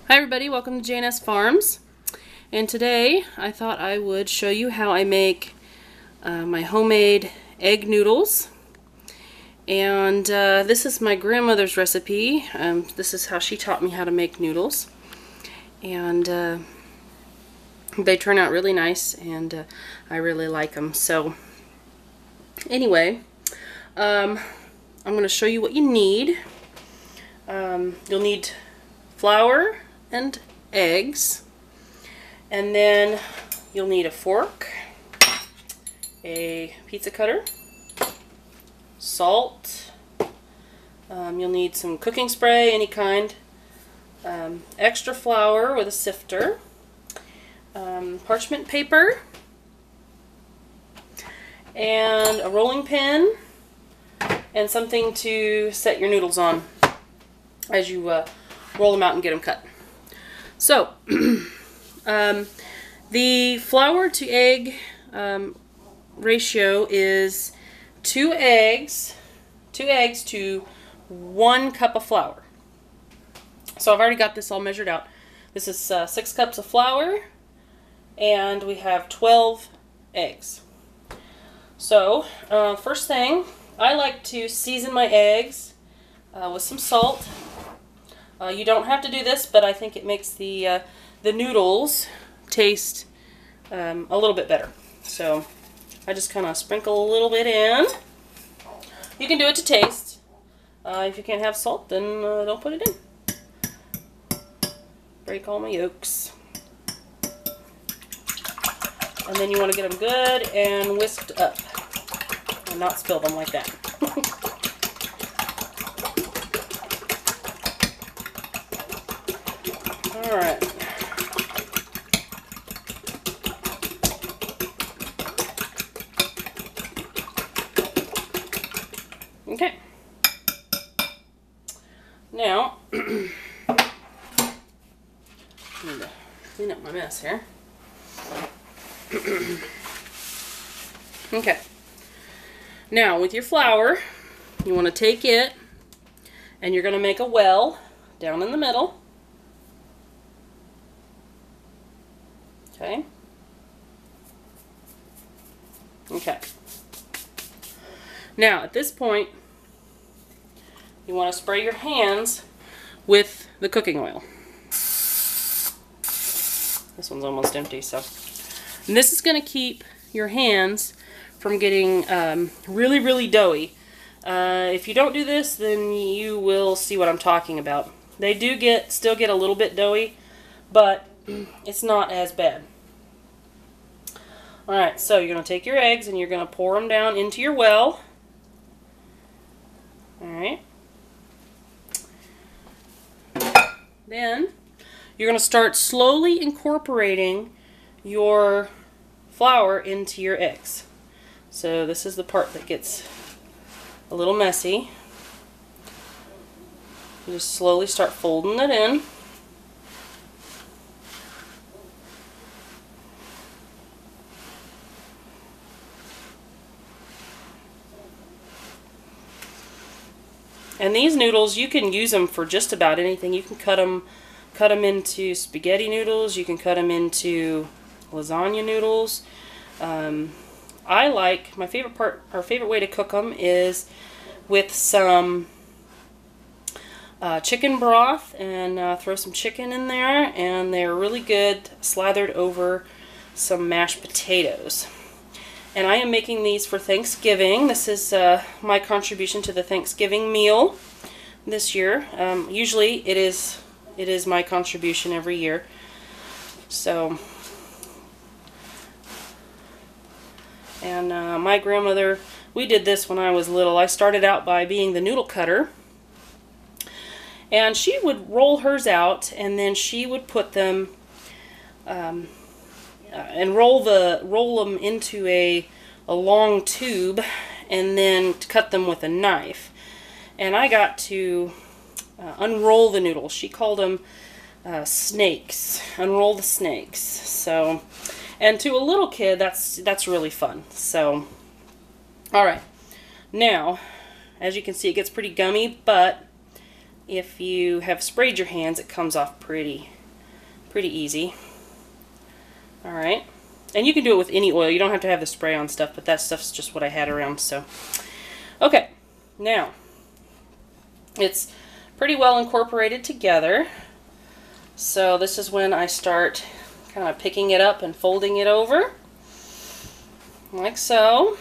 Hi everybody, welcome to J&S Farms. And today I thought I would show you how I make my homemade egg noodles. And this is my grandmother's recipe. This is how she taught me how to make noodles. And they turn out really nice, and I really like them. So anyway, I'm going to show you what you need. You'll need flour and eggs, and then you'll need a fork, a pizza cutter, salt, you'll need some cooking spray, any kind, extra flour with a sifter, parchment paper, and a rolling pin, and something to set your noodles on as you roll them out and get them cut. So, the flour to egg ratio is 2 eggs to 1 cup of flour. So I've already got this all measured out. This is 6 cups of flour, and we have 12 eggs. So, first thing, I like to season my eggs with some salt. You don't have to do this, but I think it makes the noodles taste a little bit better. So I just kind of sprinkle a little bit in. You can do it to taste. If you can't have salt, then don't put it in. Break all my yolks. And then you want to get them good and whisked up. And not spill them like that. Alright. Okay. Now, I need to clean up my mess here. Okay. Now, with your flour, you want to take it, and you're going to make a well down in the middle. Okay. Okay. Now, at this point, you want to spray your hands with the cooking oil. This one's almost empty, so. And this is going to keep your hands from getting really, really doughy. If you don't do this, then you will see what I'm talking about. They do still get a little bit doughy, but it's not as bad. Alright, so you're going to take your eggs and you're going to pour them down into your well. Alright. Then you're going to start slowly incorporating your flour into your eggs. So this is the part that gets a little messy. You just slowly start folding it in. And these noodles, you can use them for just about anything. You can cut them into spaghetti noodles. You can cut them into lasagna noodles. I like, my favorite way to cook them is with some chicken broth, and throw some chicken in there, and they're really good slathered over some mashed potatoes. And I am making these for Thanksgiving. This is my contribution to the Thanksgiving meal this year. Usually it is my contribution every year. So, and my grandmother, we did this when I was little. I started out by being the noodle cutter, and she would roll hers out, and then she would put them and roll them into a long tube, and then cut them with a knife. And I got to unroll the noodles. She called them snakes. Unroll the snakes. So, and to a little kid, that's really fun. So, all right. Now, as you can see, it gets pretty gummy, but if you have sprayed your hands, it comes off pretty easy. Alright, and you can do it with any oil. You don't have to have the spray on stuff, but that stuff's just what I had around, so. Okay, now, it's pretty well incorporated together. So this is when I start kind of picking it up and folding it over, like so.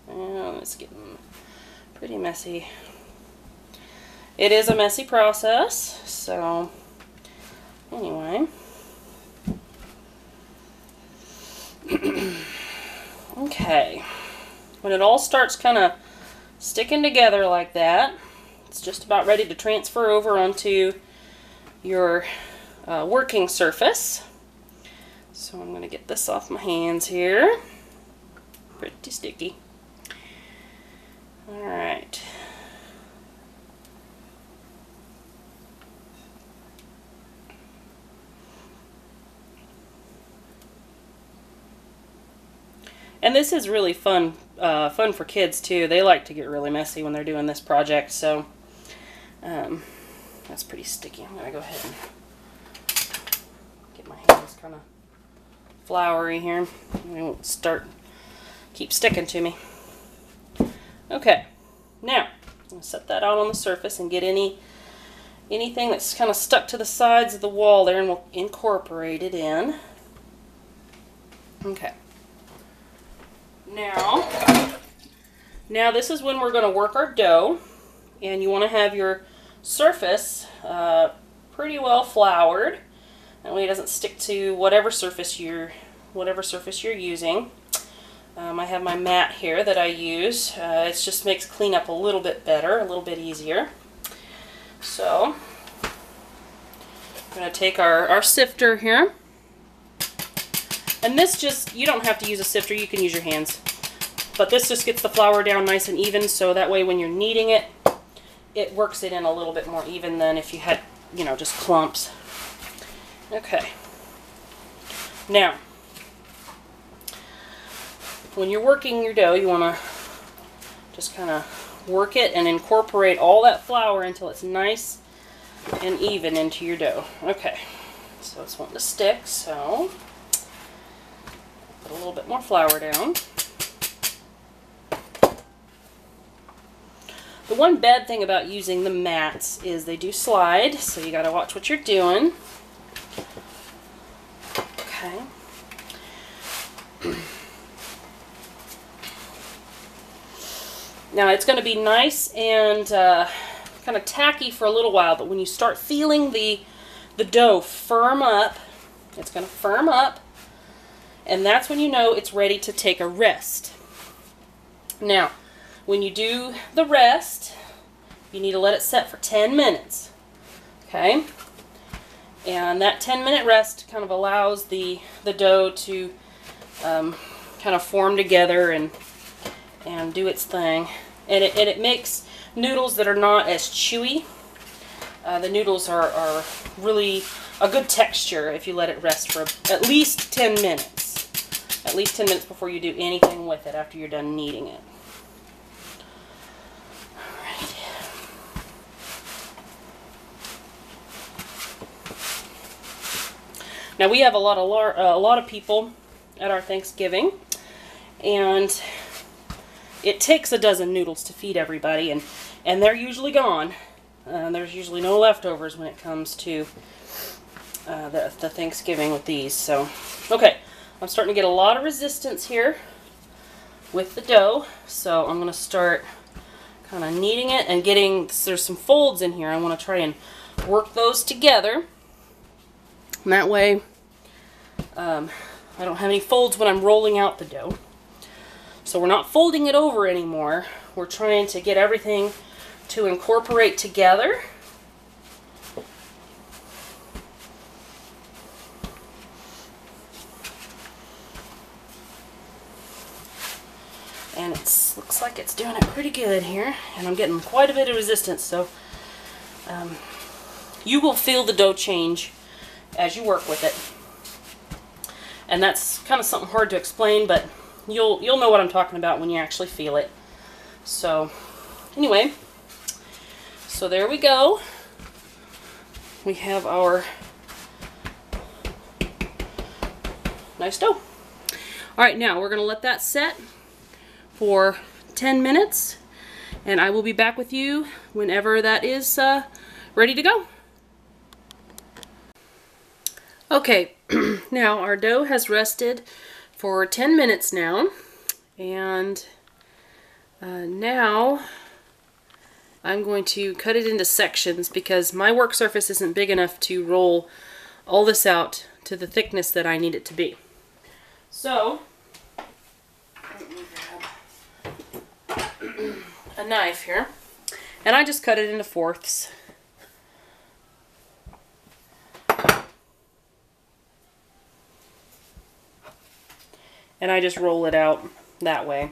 And it's getting pretty messy. It is a messy process, so anyway. Okay, when it all starts kind of sticking together like that, it's just about ready to transfer over onto your working surface. So I'm going to get this off my hands here. Pretty sticky. Alright. And this is really fun for kids too. They like to get really messy when they're doing this project, so that's pretty sticky. I'm going to go ahead and get my hands kind of floury here. They won't keep sticking to me. Okay, now I'm going to set that out on the surface and get anything that's kind of stuck to the sides of the wall there, and we'll incorporate it in. Okay. Now this is when we're going to work our dough, and you want to have your surface pretty well floured. That way it doesn't stick to whatever surface you're using. I have my mat here that I use. It just makes cleanup a little bit better, a little bit easier. So I'm going to take our sifter here. And this you don't have to use a sifter, you can use your hands. But this just gets the flour down nice and even, so that way when you're kneading it, it works it in a little bit more even than if you had, just clumps. Okay. Now, when you're working your dough, you want to just kind of work it and incorporate all that flour until it's nice and even into your dough. Okay. So it's wanting to stick, so put a little bit more flour down. The one bad thing about using the mats is they do slide, so you got to watch what you're doing. Okay. Now it's going to be nice and kind of tacky for a little while, but when you start feeling the dough firm up, it's going to firm up, and that's when you know it's ready to take a rest. Now, when you do the rest, you need to let it set for 10 minutes. Okay? And that 10-minute rest kind of allows the dough to kind of form together and do its thing. And it makes noodles that are not as chewy. The noodles are really a good texture if you let it rest for at least 10 minutes. At least 10 minutes before you do anything with it after you're done kneading it. Alright. Now we have a lot of people at our Thanksgiving, and it takes a dozen noodles to feed everybody, and they're usually gone. There's usually no leftovers when it comes to the Thanksgiving with these. So, okay, I'm starting to get a lot of resistance here with the dough, so I'm going to start kind of kneading it and there's some folds in here. I want to try and work those together. And that way, I don't have any folds when I'm rolling out the dough. So we're not folding it over anymore. We're trying to get everything to incorporate together. And it looks like it's doing it pretty good here. And I'm getting quite a bit of resistance, so you will feel the dough change as you work with it. And that's kind of something hard to explain, but you'll know what I'm talking about when you actually feel it. So anyway, So there we go. We have our nice dough. All right, now we're going to let that set for 10 minutes, and I will be back with you whenever that is ready to go. Okay, now our dough has rested for 10 minutes now, and now I'm going to cut it into sections because my work surface isn't big enough to roll all this out to the thickness that I need it to be. So, let me grab a knife here, and I just cut it into fourths. And I just roll it out that way,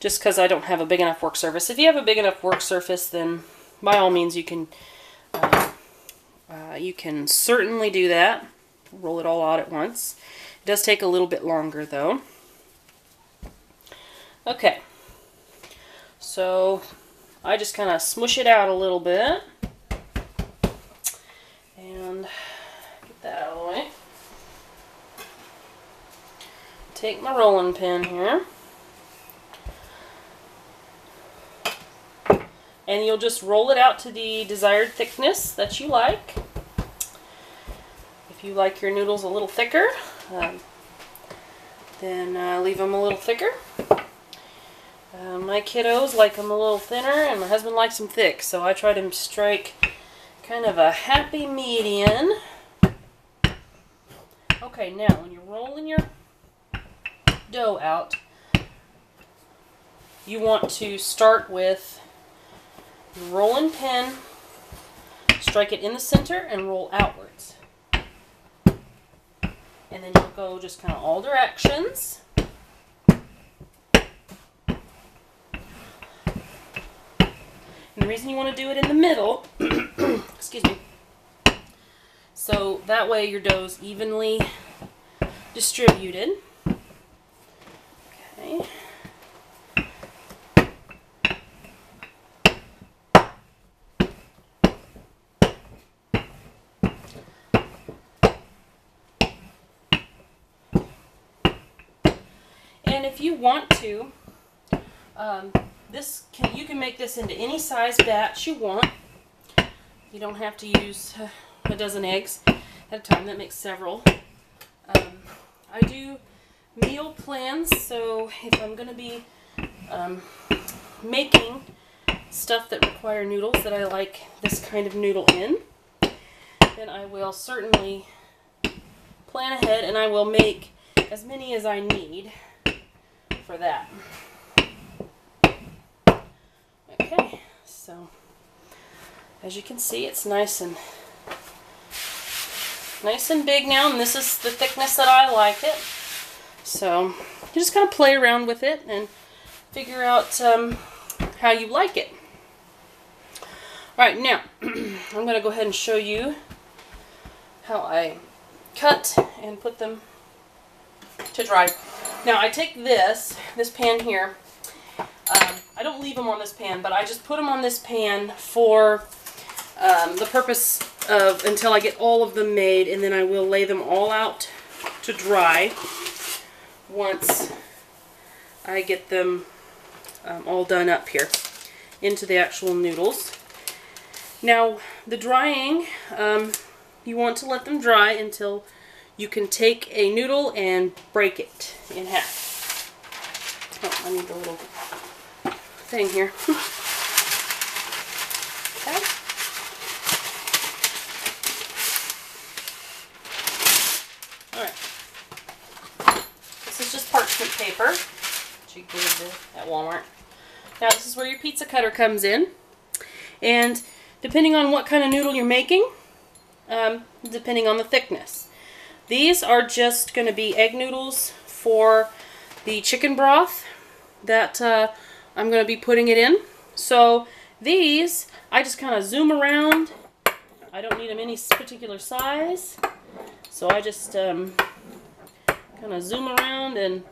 just because I don't have a big enough work surface. If you have a big enough work surface, then by all means you can certainly do that. Roll it all out at once. It does take a little bit longer though. Okay, so I just kind of smush it out a little bit and get that out of the way. Take my rolling pin here, and you'll just roll it out to the desired thickness that you like. If you like your noodles a little thicker, then leave them a little thicker. My kiddos like them a little thinner, and my husband likes them thick, so I try to strike kind of a happy median. Okay, now when you're rolling your dough out, you want to start with the rolling pin, strike it in the center and roll outwards, and then you'll go just kind of all directions. And the reason you want to do it in the middle excuse me, so that way your dough's evenly distributed. Okay. And if you want to, you can make this into any size batch you want. You don't have to use a dozen eggs at a time. That makes several. I do meal plans, so if I'm going to be making stuff that require noodles that I like this kind of noodle in, then I will certainly plan ahead, and I will make as many as I need for that. Okay, so as you can see, it's nice and big now, and this is the thickness that I like it. So you just kind of play around with it and figure out how you like it. Alright, now I'm going to go ahead and show you how I cut and put them to dry. Now I take this pan here. I don't leave them on this pan, but I just put them on this pan for the purpose of until I get all of them made, and then I will lay them all out to dry once I get them all done up here into the actual noodles. Now the drying, you want to let them dry until you can take a noodle and break it in half. Oh, I need the little thing here. Okay. Alright. This is just parchment paper that you can get at Walmart. Now this is where your pizza cutter comes in. And depending on what kind of noodle you're making, depending on the thickness. These are just going to be egg noodles for the chicken broth that I'm going to be putting it in. So these, I just kind of zoom around. I don't need them any particular size. So I just kind of zoom around and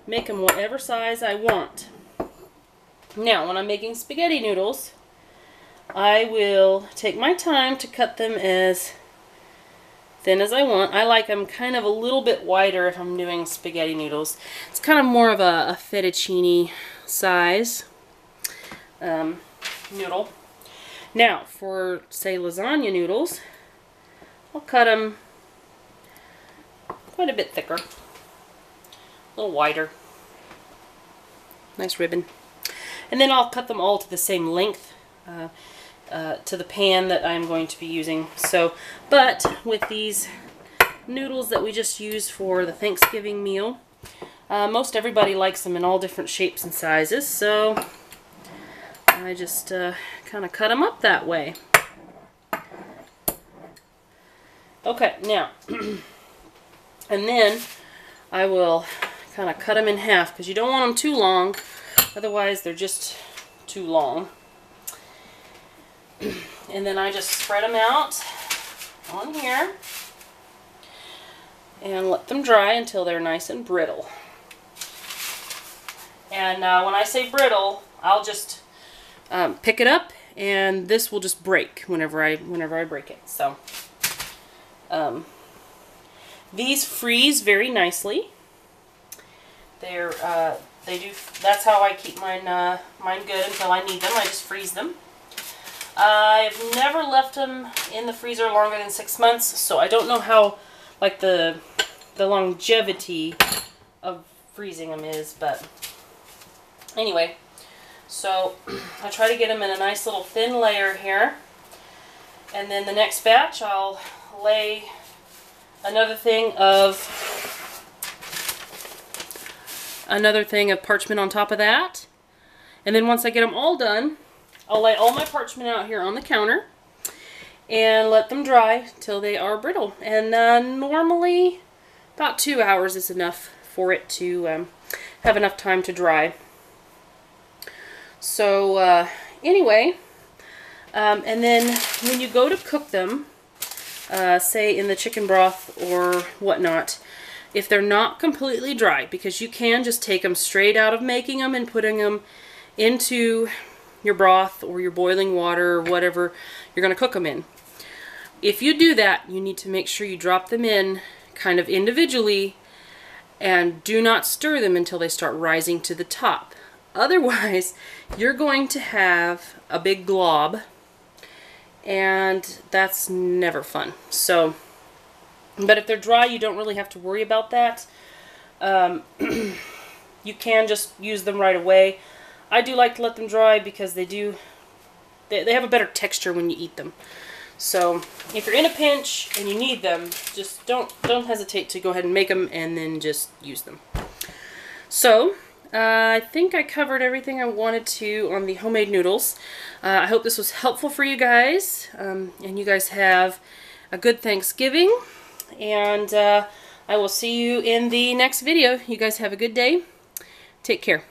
make them whatever size I want. Now, when I'm making spaghetti noodles, I will take my time to cut them as thin as I want. I like them kind of a little bit wider if I'm doing spaghetti noodles. It's kind of more of a fettuccine size noodle. Now, for, say, lasagna noodles, I'll cut them quite a bit thicker, a little wider. Nice ribbon. And then I'll cut them all to the same length to the pan that I'm going to be using. So, but with these noodles that we just used for the Thanksgiving meal, most everybody likes them in all different shapes and sizes, so I just kind of cut them up that way. Okay, now, and then I will kind of cut them in half because you don't want them too long, otherwise they're just too long. And then I just spread them out on here and let them dry until they're nice and brittle. And when I say brittle, I'll just pick it up, and this will just break whenever I break it. So these freeze very nicely. They do. That's how I keep mine good until I need them. I just freeze them. I've never left them in the freezer longer than 6 months, so I don't know how, like, the longevity of freezing them is, but anyway, so I try to get them in a nice little thin layer here, and then the next batch I'll lay another thing of parchment on top of that, and then once I get them all done, I'll lay all my parchment out here on the counter and let them dry till they are brittle. And normally about 2 hours is enough for it to have enough time to dry. So anyway, and then when you go to cook them, say in the chicken broth or whatnot, if they're not completely dry, because you can just take them straight out of making them and putting them into your broth or your boiling water or whatever you're going to cook them in. If you do that, you need to make sure you drop them in kind of individually and do not stir them until they start rising to the top. Otherwise, you're going to have a big glob, and that's never fun. So, but if they're dry, you don't really have to worry about that. You can just use them right away. I do like to let them dry because they have a better texture when you eat them. So if you're in a pinch and you need them, just don't hesitate to go ahead and make them and then just use them. So I think I covered everything I wanted to on the homemade noodles. I hope this was helpful for you guys, and you guys have a good Thanksgiving, and I will see you in the next video. You guys have a good day. Take care.